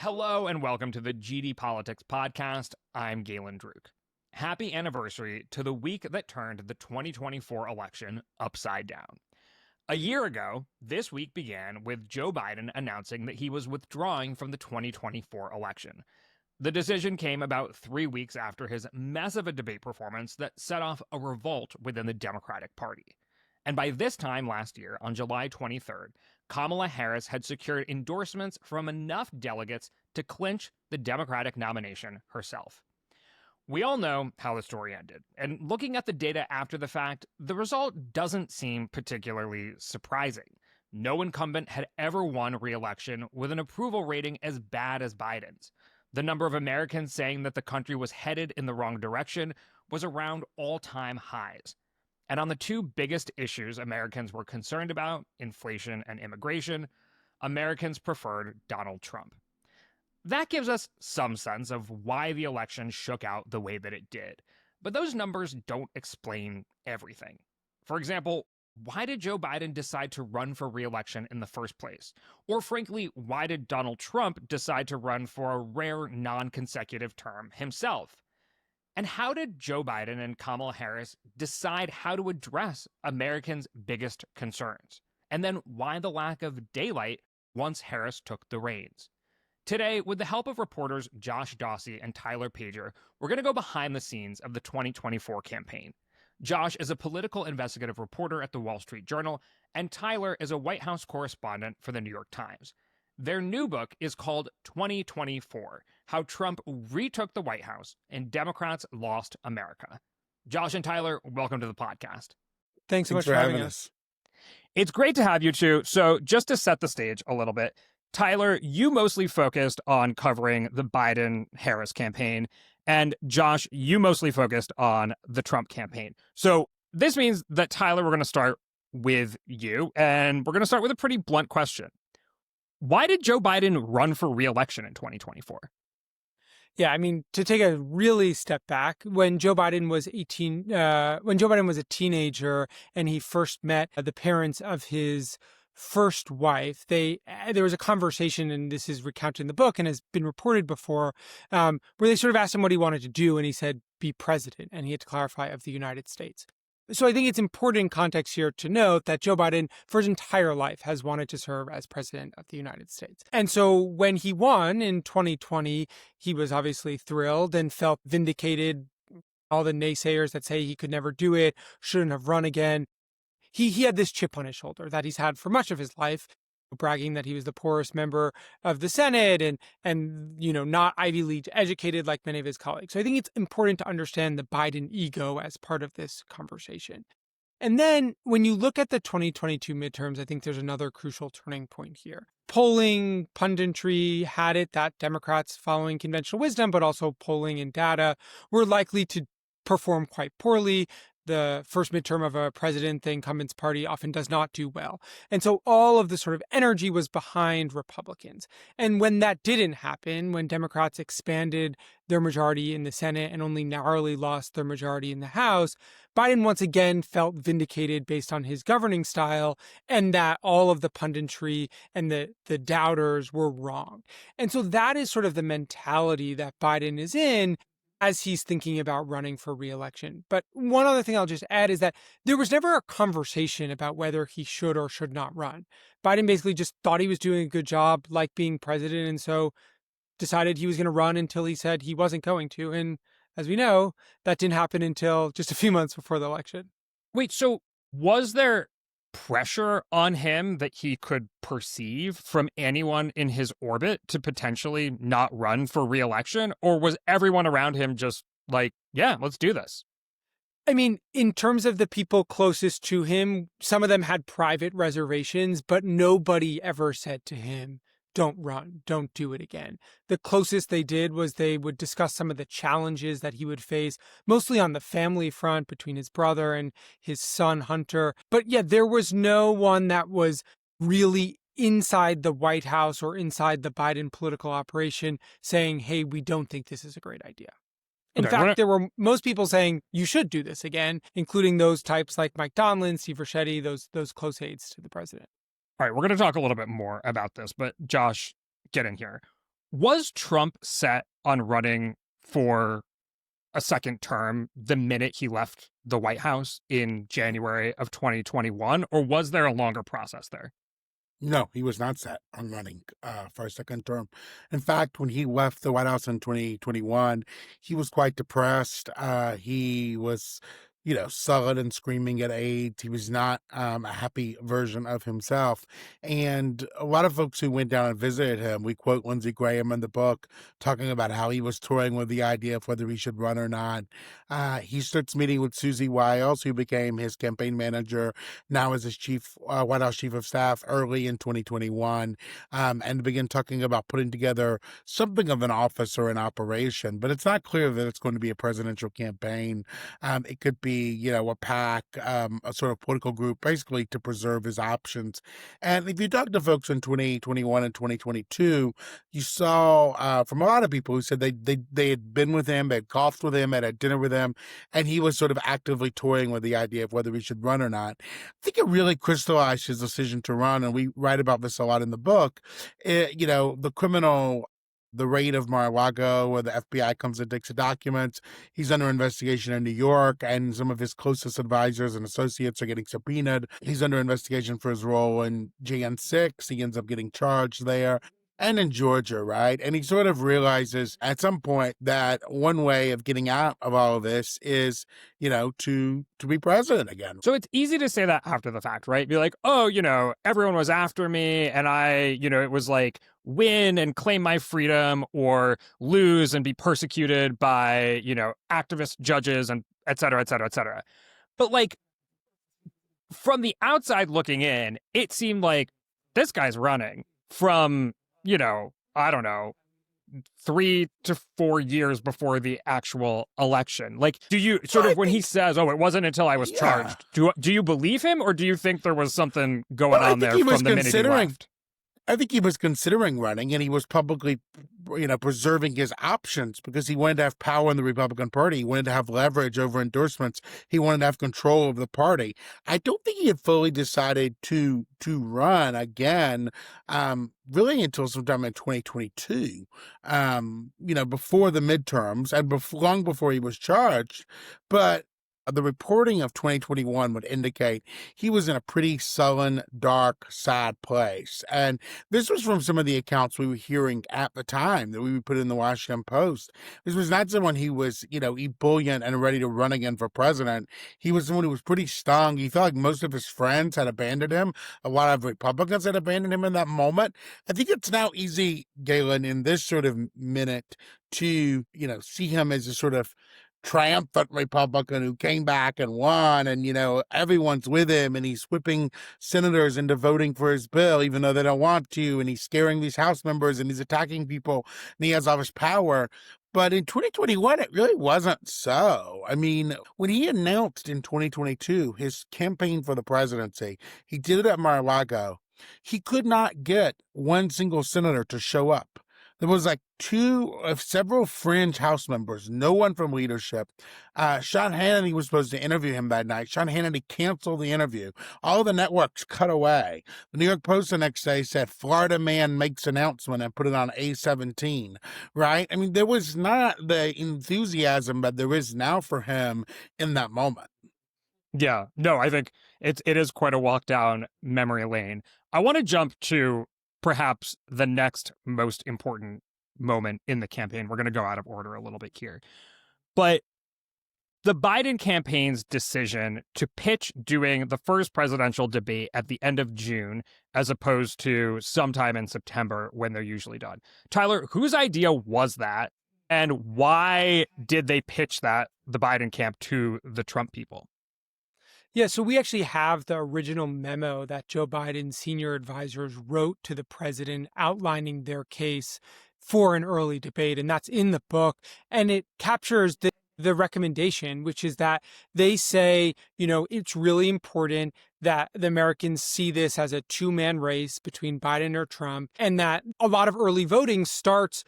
Hello and welcome to the GD Politics Podcast. I'm Galen Druk. Happy anniversary to the week that turned the 2024 election upside down. A year ago, this week began with Joe Biden announcing that he was withdrawing from the 2024 election. The decision came about 3 weeks after his mess of a debate performance that set off a revolt within the Democratic Party. And by this time last year, on July 23rd, Kamala Harris had secured endorsements from enough delegates to clinch the Democratic nomination herself. We all know how the story ended, and looking at the data after the fact, the result doesn't seem particularly surprising. No incumbent had ever won re-election with an approval rating as bad as Biden's. The number of Americans saying that the country was headed in the wrong direction was around all-time highs. And on the two biggest issues Americans were concerned about, inflation and immigration, Americans preferred Donald Trump. That gives us some sense of why the election shook out the way that it did. But those numbers don't explain everything. For example, why did Joe Biden decide to run for re-election in the first place? Or frankly, why did Donald Trump decide to run for a rare non-consecutive term himself? And how did Joe Biden and Kamala Harris decide how to address Americans' biggest concerns? And then why the lack of daylight once Harris took the reins? Today, with the help of reporters Josh Dawsey and Tyler Pager, we're going to go behind the scenes of the 2024 campaign. Josh is a political investigative reporter at the Wall Street Journal, and Tyler is a White House correspondent for the New York Times. Their new book is called 2024: How Trump Retook the White House and Democrats Lost America. Josh and Tyler, welcome to the podcast. Thanks so much for having us. It's great to have you two. So just to set the stage a little bit, Tyler, you mostly focused on covering the Biden-Harris campaign, and Josh, you mostly focused on the Trump campaign. So this means that, Tyler, we're going to start with you, and we're going to start with a pretty blunt question. Why did Joe Biden run for re-election in 2024? Yeah, I mean, to take a really step back, when Joe Biden was a teenager and he first met the parents of his first wife, there was a conversation, and this is recounted in the book and has been reported before, where they sort of asked him what he wanted to do, and he said, be president, and he had to clarify of the United States. So I think it's important in context here to note that Joe Biden, for his entire life, has wanted to serve as president of the United States. And so when he won in 2020, he was obviously thrilled and felt vindicated. All the naysayers that say he could never do it, shouldn't have run again. He had this chip on his shoulder that he's had for much of his life, bragging that he was the poorest member of the Senate and not Ivy League educated like many of his colleagues. So I think it's important to understand the Biden ego as part of this conversation. And then when you look at the 2022 midterms, I think there's another crucial turning point here. Polling, punditry had it that Democrats, following conventional wisdom, but also polling and data, were likely to perform quite poorly. The first midterm of a president, the incumbent's party often does not do well. And so all of the sort of energy was behind Republicans. And when that didn't happen, when Democrats expanded their majority in the Senate and only narrowly lost their majority in the House, Biden once again felt vindicated based on his governing style and that all of the punditry and the doubters were wrong. And so that is sort of the mentality that Biden is in as he's thinking about running for re-election. But one other thing I'll just add is that there was never a conversation about whether he should or should not run. Biden basically just thought he was doing a good job, like being president, and so decided he was going to run until he said he wasn't going to. And as we know, that didn't happen until just a few months before the election. Wait, so was there pressure on him that he could perceive from anyone in his orbit to potentially not run for re-election? Or was everyone around him just like, yeah, let's do this? I mean, in terms of the people closest to him, some of them had private reservations, but nobody ever said to him, don't run, don't do it again. The closest they did was they would discuss some of the challenges that he would face, mostly on the family front between his brother and his son, Hunter. But yeah, there was no one that was really inside the White House or inside the Biden political operation saying, hey, we don't think this is a great idea. In fact, there were most people saying you should do this again, including those types like Mike Donilon, Steve Ricchetti, those close aides to the president. All right, we're going to talk a little bit more about this, but Josh, get in here. Was Trump set on running for a second term the minute he left the White House in January of 2021, or was there a longer process there? No, he was not set on running for a second term. In fact, when he left the White House in 2021, he was quite depressed. He was, sullen and screaming at aides. He was not a happy version of himself. And a lot of folks who went down and visited him, we quote Lindsey Graham in the book, talking about how he was toying with the idea of whether he should run or not. He starts meeting with Susie Wiles, who became his campaign manager, now as his White House chief of staff early in 2021, and begin talking about putting together something of an office or an operation. But it's not clear that it's going to be a presidential campaign. It could be, a PAC, a sort of political group, basically to preserve his options. And if you talk to folks in 2021 and 2022, you saw from a lot of people who said they had been with him, had golfed with him, had dinner with him, and he was sort of actively toying with the idea of whether he should run or not. I think it really crystallized his decision to run, and we write about this a lot in the book. The raid of Mar-a-Lago, where the FBI comes and takes the documents. He's under investigation in New York, and some of his closest advisors and associates are getting subpoenaed. He's under investigation for his role in Jan 6. He ends up getting charged there. And in Georgia, right? And he sort of realizes at some point that one way of getting out of all of this is, to be president again. So it's easy to say that after the fact, right? Be like, oh, everyone was after me and I, it was like win and claim my freedom or lose and be persecuted by, activist judges and et cetera, et cetera, et cetera. But like from the outside looking in, it seemed like this guy's running from, I don't know, 3 to 4 years before the actual election. Like, do you sort of, when he says, oh, it wasn't until I was charged, do you believe him, or do you think there was something going on there from the minute he left? I think he was considering running, and he was publicly, preserving his options because he wanted to have power in the Republican Party. He wanted to have leverage over endorsements. He wanted to have control of the party. I don't think he had fully decided to run again, really until sometime in 2022, before the midterms and long before he was charged. But the reporting of 2021 would indicate he was in a pretty sullen, dark, sad place. And this was from some of the accounts we were hearing at the time that we would put in the Washington Post. This was not someone who was, ebullient and ready to run again for president. He was someone who was pretty stung. He felt like most of his friends had abandoned him. A lot of Republicans had abandoned him in that moment. I think it's now easy, Galen, in this sort of minute to, see him as a sort of triumphant Republican who came back and won, and everyone's with him, and he's whipping senators into voting for his bill even though they don't want to, and he's scaring these House members, and he's attacking people, and he has all this power. But in 2021, it really wasn't so. I mean, when he announced in 2022 his campaign for the presidency, he did it at Mar-a-Lago. He could not get one single senator to show up. There was like two of several fringe House members, no one from leadership. Sean Hannity was supposed to interview him that night. Sean Hannity canceled the interview. All the networks cut away. The New York Post the next day said, Florida man makes announcement, and put it on A17, right? I mean, there was not the enthusiasm that there is now for him in that moment. Yeah, no, I think it is quite a walk down memory lane. I want to jump to perhaps the next most important moment in the campaign. We're going to go out of order a little bit here. But the Biden campaign's decision to pitch doing the first presidential debate at the end of June, as opposed to sometime in September when they're usually done. Tyler, whose idea was that? And why did they pitch the Biden camp to the Trump people? Yeah, so we actually have the original memo that Joe Biden's senior advisors wrote to the president outlining their case for an early debate, and that's in the book. And it captures the recommendation, which is that they say, it's really important that the Americans see this as a two-man race between Biden or Trump, and that a lot of early voting starts,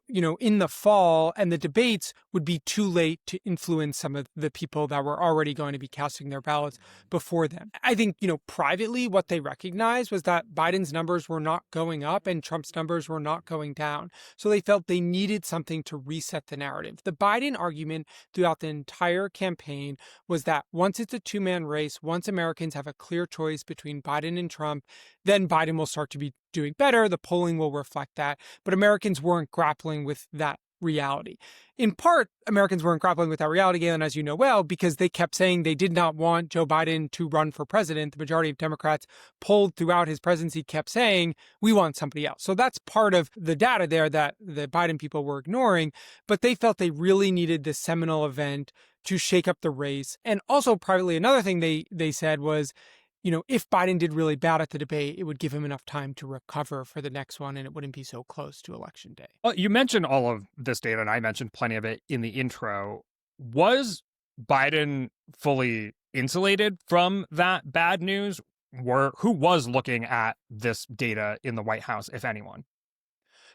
in the fall, and the debates would be too late to influence some of the people that were already going to be casting their ballots before then. I think, privately, what they recognized was that Biden's numbers were not going up and Trump's numbers were not going down. So they felt they needed something to reset the narrative. The Biden argument throughout the entire campaign was that once it's a two-man race, once Americans have a clear choice between Biden and Trump, then Biden will start to be doing better. The polling will reflect that. But Americans weren't grappling with that reality. In part, Americans weren't grappling with that reality, Galen, as you know well, because they kept saying they did not want Joe Biden to run for president. The majority of Democrats polled throughout his presidency kept saying, we want somebody else. So that's part of the data there that the Biden people were ignoring, but they felt they really needed this seminal event to shake up the race. And also privately, another thing they said was, if Biden did really bad at the debate, it would give him enough time to recover for the next one, and it wouldn't be so close to Election Day. Well, you mentioned all of this data, and I mentioned plenty of it in the intro. Was Biden fully insulated from that bad news? Who was looking at this data in the White House, if anyone?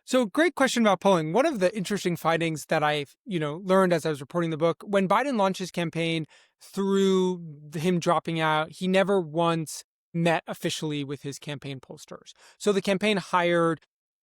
So great question about polling. One of the interesting findings that I've, learned as I was reporting the book, when Biden launched his campaign through him dropping out, he never once met officially with his campaign pollsters. So the campaign hired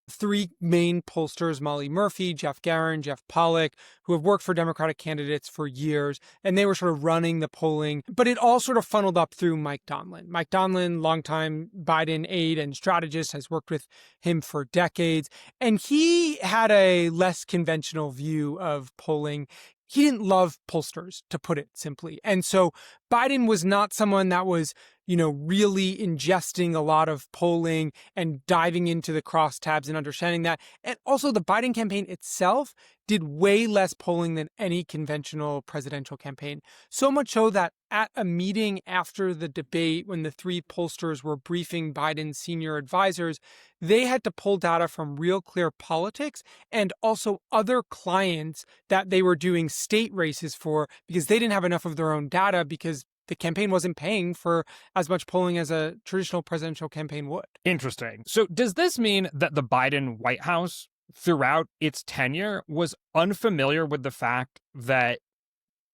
three main pollsters, Molly Murphy, Jeff Garin, Jeff Pollack, who have worked for Democratic candidates for years, and they were sort of running the polling. But it all sort of funneled up through Mike Donlin. Mike Donlin, longtime Biden aide and strategist, has worked with him for decades, and he had a less conventional view of polling. He didn't love pollsters, to put it simply. And so Biden was not someone that was, really ingesting a lot of polling and diving into the crosstabs and understanding that. And also the Biden campaign itself did way less polling than any conventional presidential campaign. So much so that at a meeting after the debate, when the three pollsters were briefing Biden's senior advisors, they had to pull data from Real Clear Politics and also other clients that they were doing state races for, because they didn't have enough of their own data because the campaign wasn't paying for as much polling as a traditional presidential campaign would. Interesting. So does this mean that the Biden White House throughout its tenure was unfamiliar with the fact that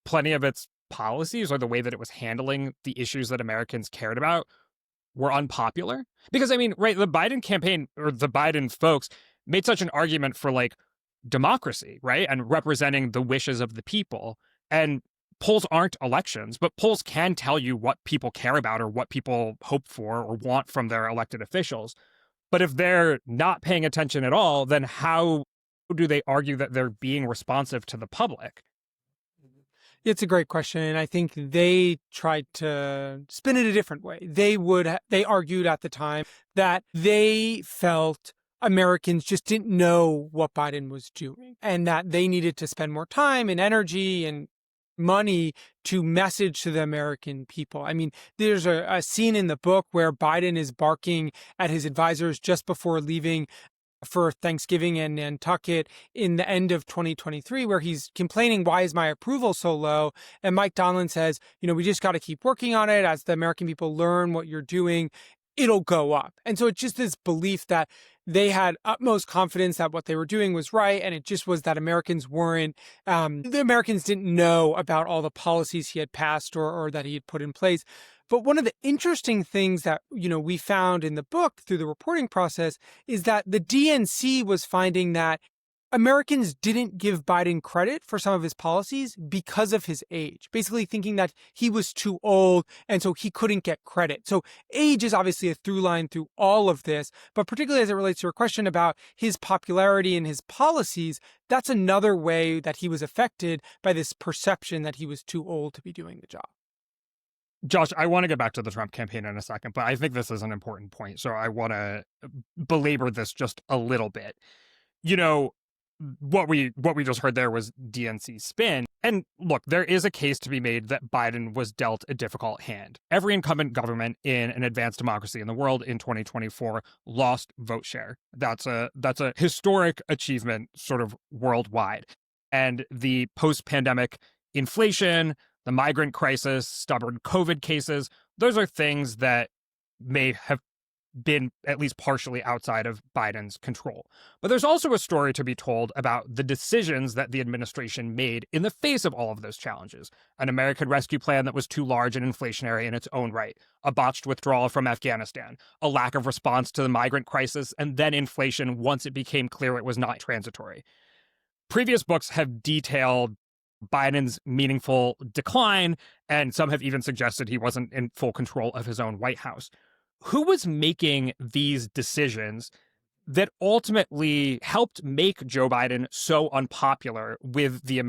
plenty of its policies or the way that it was handling the issues that Americans cared about were unpopular? Because, the Biden campaign or the Biden folks made such an argument for democracy, right? And representing the wishes of the people. And polls aren't elections, but polls can tell you what people care about or what people hope for or want from their elected officials. But if they're not paying attention at all, then how do they argue that they're being responsive to the public? It's a great question. And I think they tried to spin it a different way. They argued at the time that they felt Americans just didn't know what Biden was doing and that they needed to spend more time and energy and money to message to the American people. There's a scene in the book where Biden is barking at his advisors just before leaving for Thanksgiving in Nantucket in the end of 2023, where he's complaining, why is my approval so low? And Mike Donlin says, we just got to keep working on it. As the American people learn what you're doing, it'll go up. And so it's just this belief that they had utmost confidence that what they were doing was right. And it just was that Americans the Americans didn't know about all the policies he had passed or that he had put in place. But one of the interesting things that, we found in the book through the reporting process is that the DNC was finding that Americans didn't give Biden credit for some of his policies because of his age, basically thinking that he was too old and so he couldn't get credit. So age is obviously a through line through all of this, but particularly as it relates to a question about his popularity and his policies, that's another way that he was affected by this perception that he was too old to be doing the job. Josh, I want to get back to the Trump campaign in a second, but I think this is an important point. So I want to belabor this just a little bit. What we just heard there was DNC spin. And look, there is a case to be made that Biden was dealt a difficult hand. Every incumbent government in an advanced democracy in the world in 2024 lost vote share. That's a historic achievement sort of worldwide. And the post-pandemic inflation, the migrant crisis, stubborn COVID cases, those are things that may have been at least partially outside of Biden's control. But there's also a story to be told about the decisions that the administration made in the face of all of those challenges. An American Rescue Plan that was too large and inflationary in its own right, a botched withdrawal from Afghanistan, a lack of response to the migrant crisis, and then inflation once it became clear it was not transitory. Previous books have detailed Biden's meaningful decline, and some have even suggested he wasn't in full control of his own White House. Who was making these decisions that ultimately helped make Joe Biden so unpopular with the American